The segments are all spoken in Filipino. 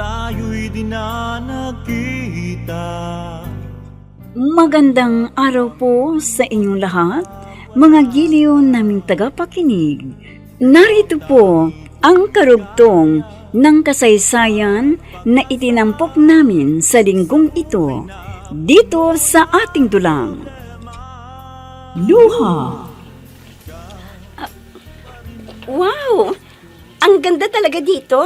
tayo'y di na nagkita. Magandang araw po sa inyong lahat, mga giliw naming tagapakinig. Narito po ang karugtong ng kasaysayan na itinampok namin sa linggong ito, dito sa ating dulang. Luha. Wow! Ang ganda talaga dito.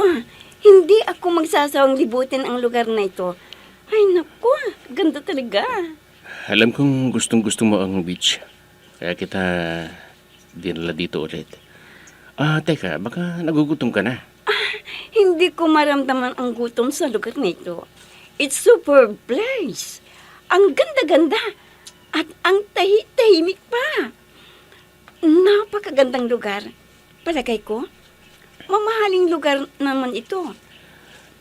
Hindi ako magsasawang libutin ang lugar na ito. Ay naku, ganda talaga. Alam kong gustong-gusto mo ang beach. Kaya kita dinala dito ulit. Teka, baka nagugutom ka na. Hindi ko maramdaman ang gutom sa lugar na ito. It's super place. Ang ganda-ganda. At ang tahimik pa. Napakagandang lugar. Palagay ko, mamahaling lugar naman ito.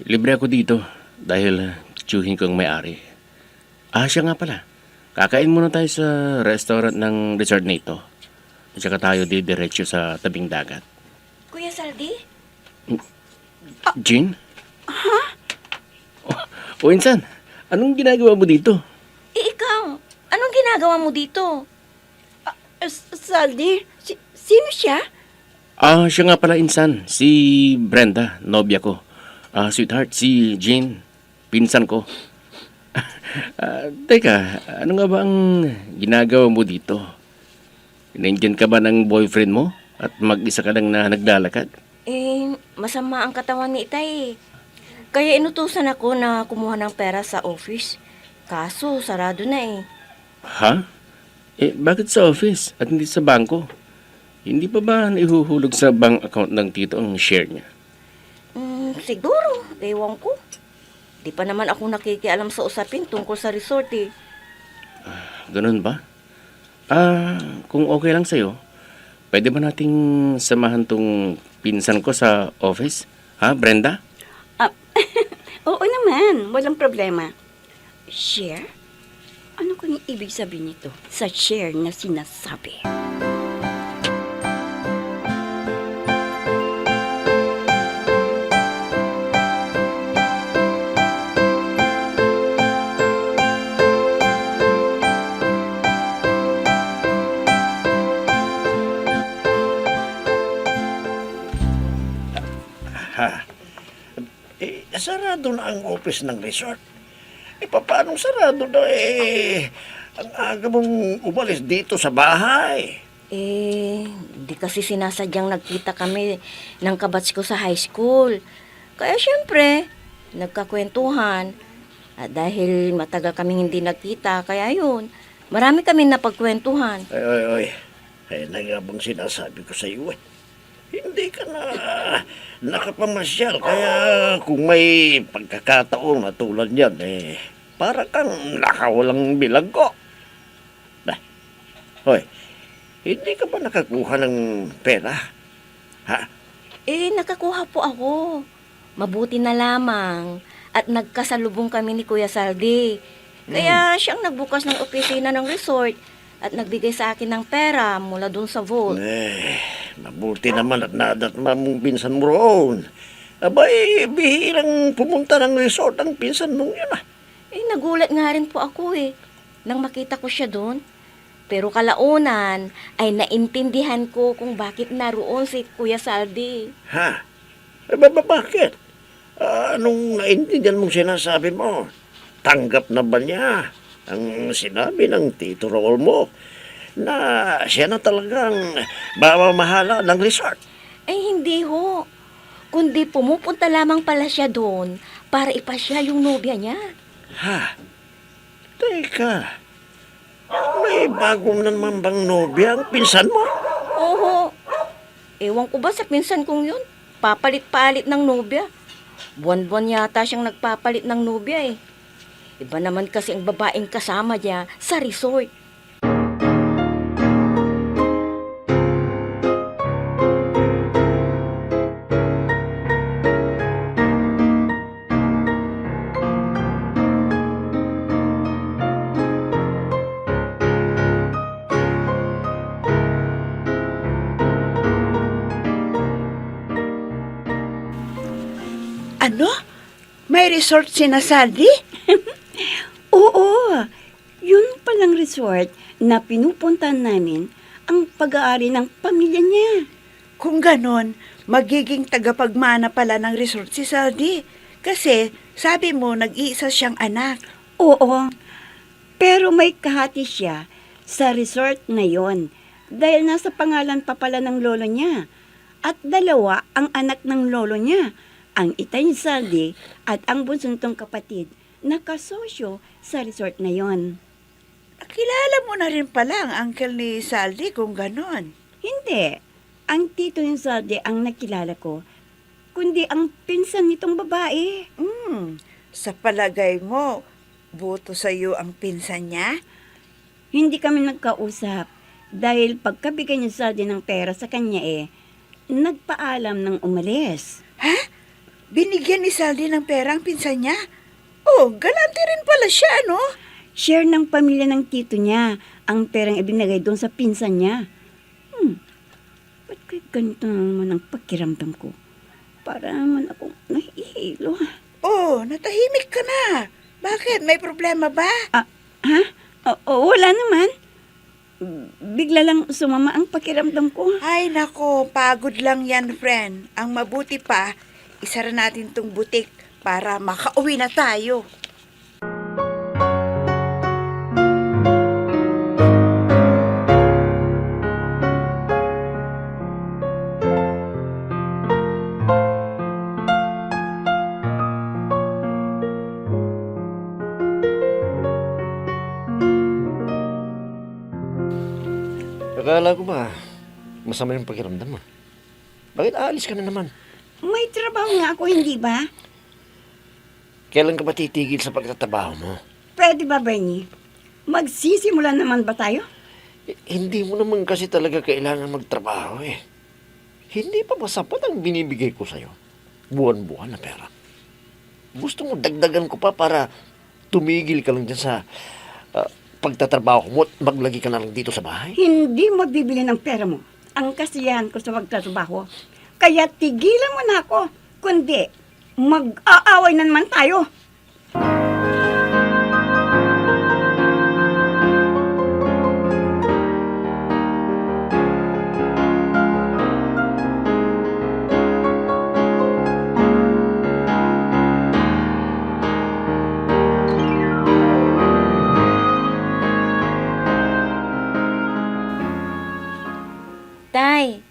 Libre ako dito dahil tiyuhin ko ang may-ari. Siya nga pala. Kakain muna tayo sa restaurant ng resort na ito. At saka tayo didiretso sa tabing dagat. Kuya Saldi? Jean? O Insan, anong ginagawa mo dito? Ikaw, anong ginagawa mo dito? Saldi? Sino siya? Siya nga pala Insan, si Brenda, nobya ko. Sweetheart, si Jean, pinsan ko. Teka, ano nga ba ang ginagawa mo dito? Nandiyan ka ba ng boyfriend mo? At mag-isa ka lang na naglalakad? Masama ang katawan ni Itay. Kaya inutusan ako na kumuha ng pera sa office. Kaso, sarado na eh. Ha? Bakit sa office at hindi sa bangko? Hindi pa ba naihuhulog sa bank account ng tito ang share niya? Siguro, ewan ko. Di pa naman ako nakikialam sa usapin tungkol sa resort eh. Ganun ba? Kung okay lang sa'yo, pwede ba nating samahan tong pinsan ko sa office? Ha, Brenda? Oo naman, walang problema. Share? Ano kanyang ibig sabihin nito sa share na sinasabi? Sarado na ang office ng resort. Paano sarado na ang aga mong umalis dito sa bahay? Di kasi sinasadyang nagkita kami ng kabatch ko sa high school. Kaya syempre, nagkakwentuhan. At dahil matagal kaming hindi nagkita, kaya yun, marami kami napagkwentuhan. Ay, nagabang sinasabi ko sa iyo Hindi ka na nakapamasyal, kaya kung may pagkakataon na tulad yan, para kang nakawalang bilanggo. Hindi ka ba nakakuha ng pera? Ha? Nakakuha po ako. Mabuti na lamang. At nagkasalubong kami ni Kuya Saldi. Kaya siyang nagbukas ng opisina ng resort at nagbigay sa akin ng pera mula dun sa vault. Mabuti naman at nadatma mong pinsan mo roon. Abay, bihirang pumunta ng resort ang pinsan mong yun Nagulat nga rin po ako nang makita ko siya doon. Pero kalaunan ay naintindihan ko kung bakit naroon si Kuya Saldi. Ha? Bakit? Anong naintindihan mong sinasabi mo? Tanggap na ba niya ang sinabi ng Tito Raul mo na siya na talagang mamamahala ng resort? Hindi ho. Kundi pumupunta lamang pala siya doon para ipasya yung nobya niya. Ha? Teka, may bago naman bang nobya ang pinsan mo? Oo. Ewan ko ba sa pinsan kong yun? Papalit-palit ng nobya. Buwan-buwan yata siyang nagpapalit ng nobya Iba naman kasi ang babaeng kasama niya sa resort. resort sinasabi? Oo, yun palang resort na pinupuntahan namin ang pag-aari ng pamilya niya. Kung ganon, magiging tagapagmana pala ng resort si Saldi. Kasi sabi mo nag-iisa siyang anak. Oo, pero may kahati siya sa resort na yon dahil nasa pangalan pa pala ng lolo niya. At dalawa ang anak ng lolo niya, ang itay ni Saldi at ang bunsuntong kapatid na kasosyo sa resort na yon. Kilala mo na rin pala ang uncle ni Saldi kung ganon. Hindi, ang tito ni Saldi ang nakilala ko, kundi ang pinsan nitong babae. Sa palagay mo, buto sa iyo ang pinsan niya? Hindi kami nagkausap dahil pagkabigay ni Saldi ng pera sa kanya nagpaalam ng umalis. Ha? Binigyan ni Saldi ng pera ang pinsan niya? Oh, galante rin pala siya, no? Share ng pamilya ng tito niya ang perang ibinigay doon sa pinsan niya. Ba't kaya ganito na naman ang pakiramdam ko? Para naman ako nahihilo. Oh, natahimik ka na. Bakit? May problema ba? Ha? Wala naman. Bigla lang sumama ang pakiramdam ko. Ay nako, pagod lang yan, friend. Ang mabuti pa, isara natin tong butik para makauwi na tayo. Akala ko ba, masama yung pakiramdam mo. Bakit aalis ka na naman? May trabaho nga ako, hindi ba? Kailan ka ba titigil sa pagtatrabaho mo? Pwede ba, Bernie? Magsisimula naman ba tayo? Hindi mo naman kasi talaga kailangan magtrabaho eh. Hindi pa ba sapat ang binibigay ko sa'yo? Buwan-buwan na pera. Gusto mo dagdagan ko pa para tumigil ka lang dyan sa pagtatrabaho mo at maglagi ka na lang dito sa bahay? Hindi mabibili ng pera mo ang kasiyahan ko sa pagtatrabaho. Kaya tigilan mo na ako, kundi mag-aaway na naman tayo. Tay,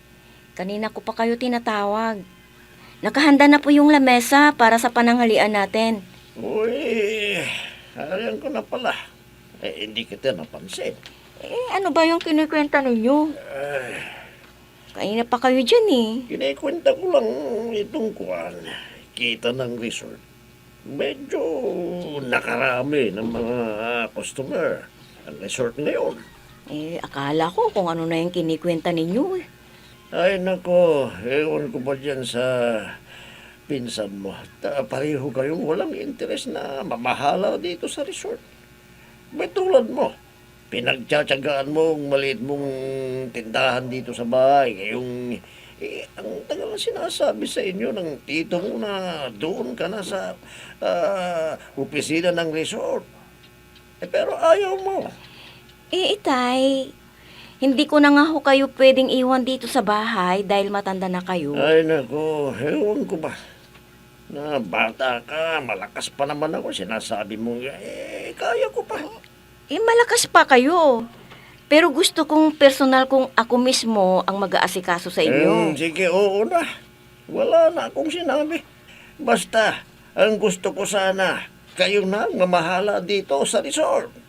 kanina ko pa kayo tinatawag. Nakahanda na po yung lamesa para sa pananghalian natin. Uy, hariyan ko na pala. Hindi kita napansin. Ano ba yung kinikwenta ninyo? Kanina pa kayo dyan Kinikwenta ko lang itong kuwan. Kita ng resort. Medyo nakarami ng mga customer ang resort ngayon. Akala ko kung ano na yung kinikwenta ninyo Ay nako, ewan ko ba dyan sa pinsan mo. Pareho kayong walang interes na mamahala dito sa resort. May tulad mo, pinagtsatsagaan mo ang maliit mong tindahan dito sa bahay. Ngayong, ang tagal na sinasabi sa inyo ng tito mo na doon ka na sa opisina ng resort. Pero ayaw mo. Itay, hindi ko na nga ho kayo pwedeng iwan dito sa bahay dahil matanda na kayo. Ay nako, ewan ko ba. Na bata ka, malakas pa naman ako. Sinasabi mo, kaya ko pa. Malakas pa kayo. Pero gusto kong personal kung ako mismo ang mag-aasikaso sa inyo. Sige, oo na. Wala na akong sinabi. Basta, ang gusto ko sana, kayo na ang mamahala dito sa resort.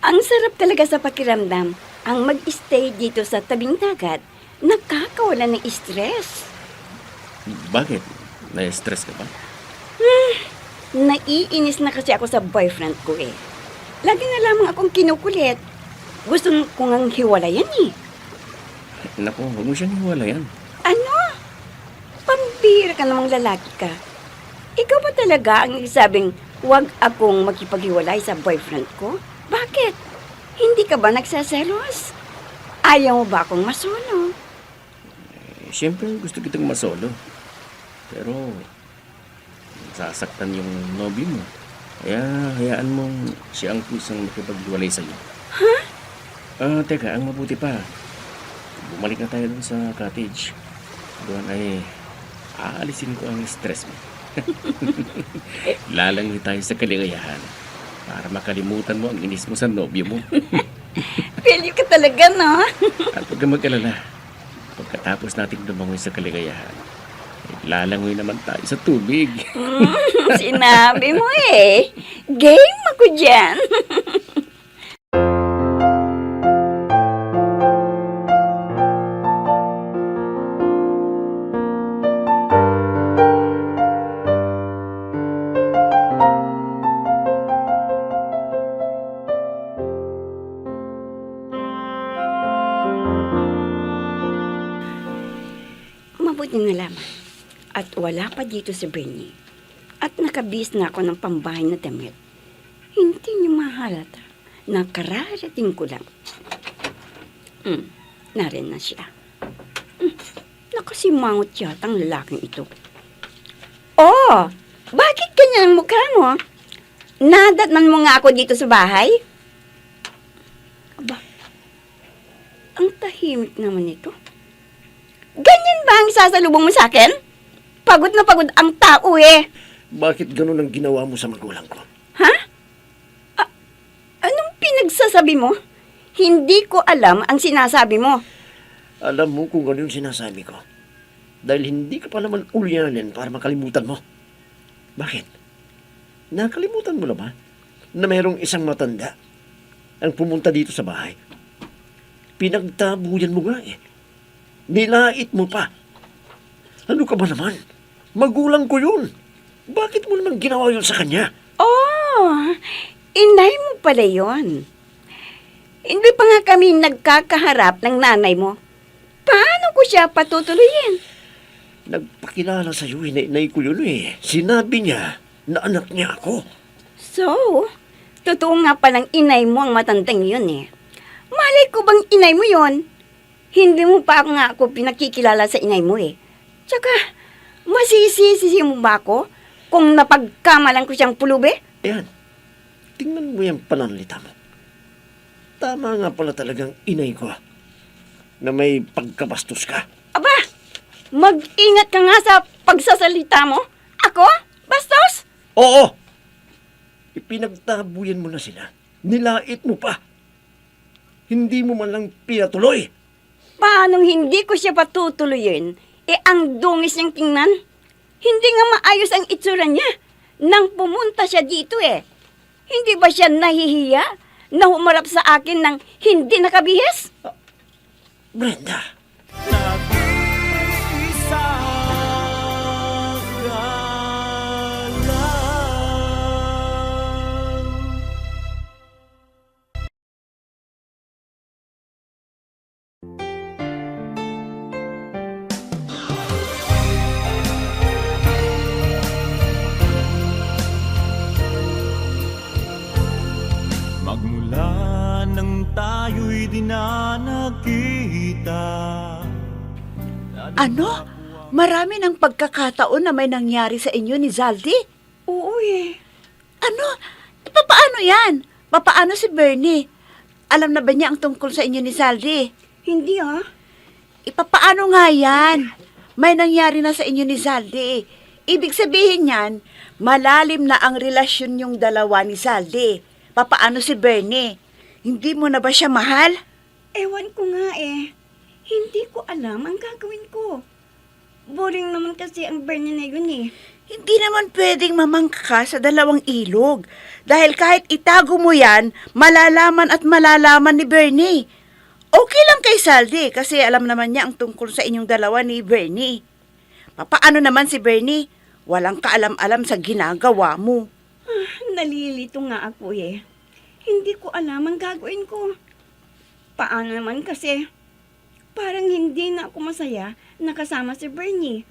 Ang sarap talaga sa pakiramdam ang mag-stay dito sa tabing dagat. Nakakawala ng stress. Bakit? Na-stress ka ba? Naiinis na kasi ako sa boyfriend ko Lagi na lamang akong kinukulit. Gusto ko ngang hiwalayan Naku, huwag mo siyang hiwalayan. ka namang lalaki ka. Ikaw ba talaga ang nagsabing huwag akong makipaghiwalay sa boyfriend ko? Bakit? Hindi ka ba nagsaselos? Ayaw mo ba akong masuno? Siyempre gusto kitang masolo. Pero sasaktan yung nobyo mo. Kaya hayaan mong siya ang kusang makipaghiwalay sa'yo. Teka, ang mabuti pa. Bumalik na tayo dun sa cottage. Doon ay aalisin ko ang stress mo. Lalangoy tayo sa kaligayahan para makalimutan mo ang inis mo sa nobyo mo. Pilyo ka talaga, no? At huwag kang mag-alala. Pagkatapos natin lumangoy sa kaligayahan, lalangoy naman tayo sa tubig. Sinabi mo eh. Game ako dyan. Mabuti na lamang. At wala pa dito si Bernie. At nakabis na ako ng pambahay na damit. Hindi niyo mahalata. Nakararating ko lang. Narin na siya. Nakasimangot yata ang lalaking ito. Oh! Bakit ganyan ang mukha mo? Nadatnan mo nga ako dito sa bahay? Aba, ang tahimik naman ito. Ganyan ba ang sasalubong mo sa akin? Pagod na pagod ang tao eh. Bakit ganun ang ginawa mo sa magulang ko? Ha? Anong pinagsasabi mo? Hindi ko alam ang sinasabi mo. Alam mo kung ano yung sinasabi ko. Dahil hindi ka pa naman ulyanin para makalimutan mo. Bakit? Nakalimutan mo na ba na mayroong isang matanda ang pumunta dito sa bahay? Pinagtabuyan mo nga eh. Nilait mo pa. Ano ka ba naman? Magulang ko yun. Bakit mo naman ginawa yun sa kanya? Oh, inay mo pala yun. Hindi pa nga kami nagkakaharap ng nanay mo. Paano ko siya patutuloyin? Nagpakilala sa'yo, inay ko yun eh. Sinabi niya na anak niya ako. So, totoo nga palang inay mo ang matandang yun eh. Malay ko bang inay mo yun? Hindi mo pa ako pinakikilala sa inay mo eh. Tsaka, masisisi mo ba ako kung napagkamalan ko siyang pulubi? Ayan, tingnan mo yung pananalita mo. Tama nga pala talagang inay ko na may pagkabastos ka. Aba, mag-ingat ka nga sa pagsasalita mo. Ako? Bastos? Oo! Ipinagtabuyan mo na sila. Nilait mo pa. Hindi mo man lang pinatuloy. Paanong hindi ko siya patutuloyin? Ang dungis niyang tingnan. Hindi nga maayos ang itsura niya. Nang pumunta siya dito eh. Hindi ba siya nahihiya na humarap sa akin ng hindi nakabihis? Brenda, Nag-iisa ka lang. Magmula nang tayo'y di na nakita. Ano? Marami ng pagkakataon na may nangyari sa inyo ni Zaldi? Oo eh. Ano? Papaano yan? Papaano si Bernie? Alam na ba niya ang tungkol sa inyo ni Zaldi? Hindi ah. Ipapaano nga yan? May nangyari na sa inyo ni Zaldi. Ibig sabihin yan, malalim na ang relasyon yung dalawa ni Zaldi. Papaano si Bernie? Hindi mo na ba siya mahal? Ewan ko nga eh. Hindi ko alam ang gagawin ko. Boring naman kasi ang Bernie na yun eh. Hindi naman pwedeng mamangka sa dalawang ilog. Dahil kahit itago mo yan, malalaman at malalaman ni Bernie. Okay lang kay Zaldi kasi alam naman niya ang tungkol sa inyong dalawa ni Bernie. Papaano naman si Bernie? Walang kaalam-alam sa ginagawa mo. Nalilito nga ako eh. Hindi ko alam ang gagawin ko. Paano naman kasi? Parang hindi na ako masaya na kasama si Bernie.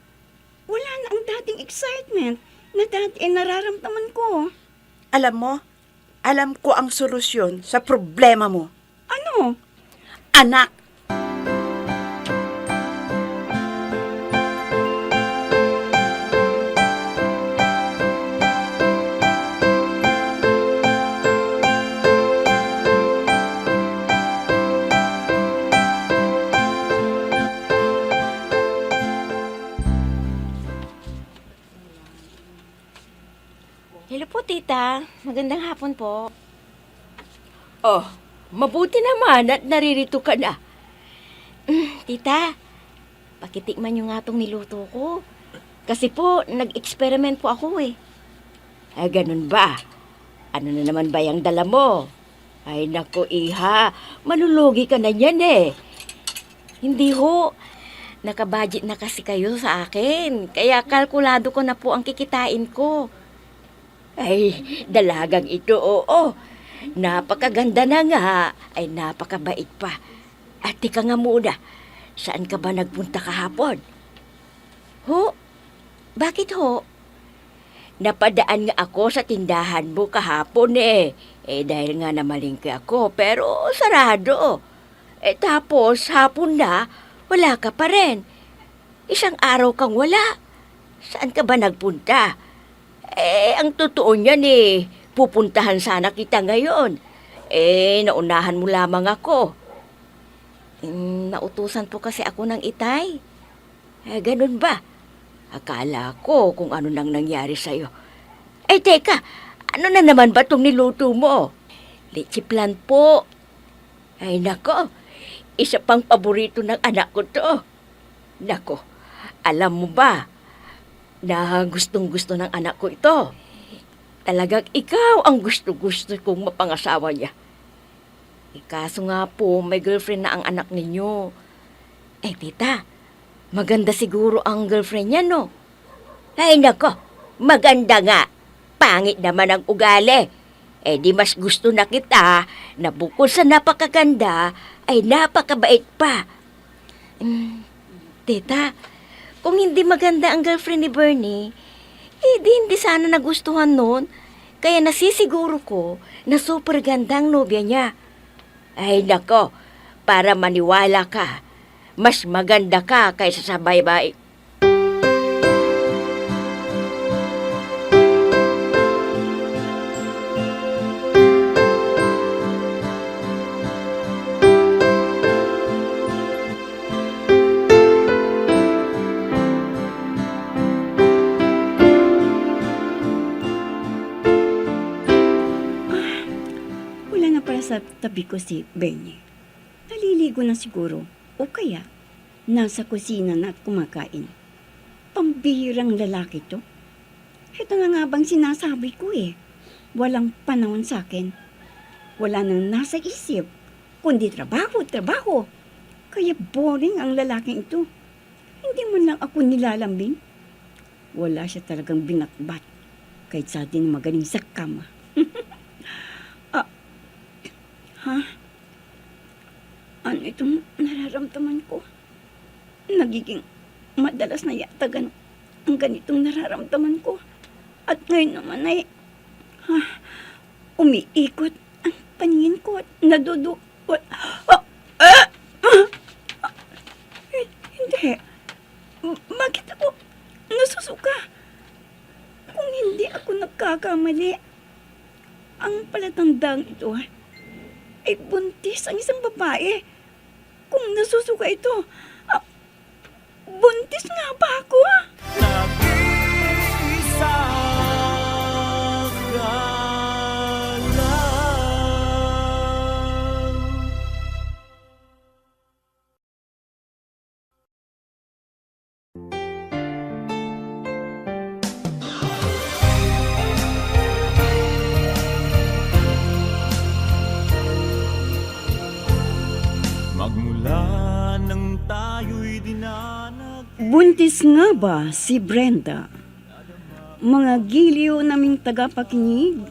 wala na ang dating excitement na dati nararamdaman ko. Alam mo, alam ko ang solusyon sa problema mo. Ano? Anak! Hello po, tita. Magandang hapon po. Oh, mabuti naman at naririto ka na. Tita, pakitikman niyo nga itong niluto ko. Kasi po, nag-experiment po ako eh. Ay, ganun ba? Ano na naman ba yung dala mo? Ay, naku, iha. Malulugi ka na niyan eh. Hindi ho. Nakabudget na kasi kayo sa akin. Kaya kalkulado ko na po ang kikitain ko. Ay, dalagang ito, oo. Napakaganda na nga. Ay, napakabait pa. At tika nga muna, saan ka ba nagpunta kahapon? Ho? Bakit ho? Napadaan nga ako sa tindahan mo kahapon eh. Dahil nga namalingki ako, pero sarado. Tapos, hapon na, wala ka pa rin. Isang araw kang wala. Saan ka ba nagpunta? Ang totoo niyan pupuntahan sana kita ngayon. Naunahan mo lamang ako. Nautusan po kasi ako ng itay. Ganun ba? Akala ko kung ano nang nangyari sa'yo. Teka, ano na naman ba itong niluto mo? Leche plan po. Ay, nako, isa pang paborito ng anak ko to. Nako, alam mo ba, na gustong-gusto ng anak ko ito. Talagang ikaw ang gusto-gusto kong mapangasawa niya. Kaso nga po, may girlfriend na ang anak ninyo. Tita, maganda siguro ang girlfriend niya, no? Ay, nako, maganda nga. Pangit naman ang ugali. Di mas gusto na kita na bukod sa napakaganda, ay napakabait pa. Tita, kung hindi maganda ang girlfriend ni Bernie, di hindi sana nagustuhan nun. Kaya nasisiguro ko na super gandang nobya niya. Ay nako, para maniwala ka, mas maganda ka kaysa sa babae. Sa tabi ko si Bernie. Naliligo na siguro o kaya nasa kusina na at kumakain. Pambihirang lalaki to. Ito na nga bang sinasabi ko eh. Walang panahon sa akin. Wala nang nasa isip, kundi trabaho, trabaho. Kaya boring ang lalaking ito. Hindi mo lang ako nilalambing. Wala siya talagang binatbat. Kahit sa atin magaling sa kama. Ha? Ano itong nararamdaman ko? Nagiging madalas na yata ang ganitong nararamdaman ko. At ngayon naman ay umiikot ang paningin ko at Hindi. Bakit ako nasusuka? Kung hindi ako nagkakamali, ang palatandang ito ay buntis ang isang babae. Kung nasusuka ito, buntis nga ba ako? Nag-iisa ka lang. Magmula nang tayo'y dinanag. Buntis nga ba si Brenda? Mga giliw naming tagapakinig,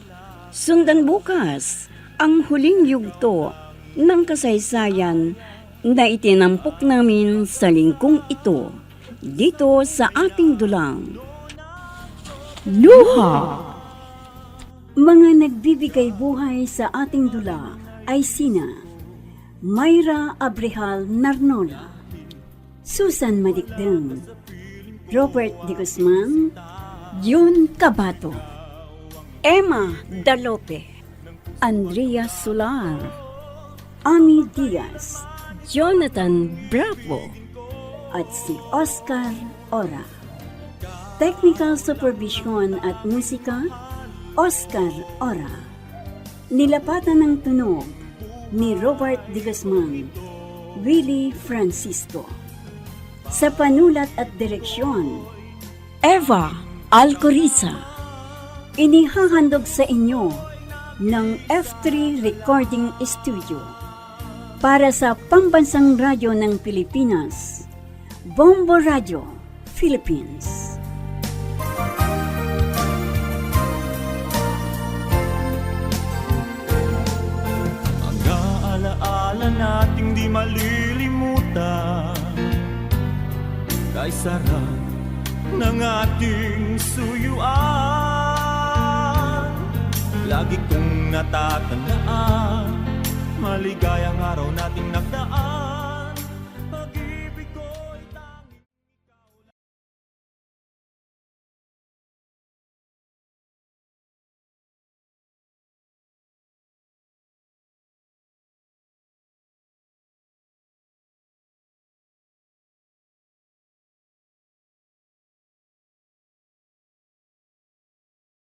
sundan bukas ang huling yugto ng kasaysayan na itinampok namin sa lingkong ito dito sa ating dulang. Luha. Mga nagbibigay buhay sa ating dula ay sina Mayra Abrehal Narnola, Susan Madikdeng, Robert De Guzman, Jun Cabato, Emma Dalope, Andrea Solar, Ami Diaz, Jonathan Bravo, at si Oscar Ora. Technical Supervision at Musika, Oscar Ora. Nilapatan ng tunog ni Robert De Guzman, Willie Francisco. Sa panulat at direksyon, Eva Alcoriza. Inihahandog sa inyo ng F3 Recording Studio para sa Pambansang Radyo ng Pilipinas, Bombo Radio, Philippines. Ang alaala nating di malilimutan, kay sarap ng ating suyuan. Lagi kong natatandaan, maligayang araw nating nagdaan.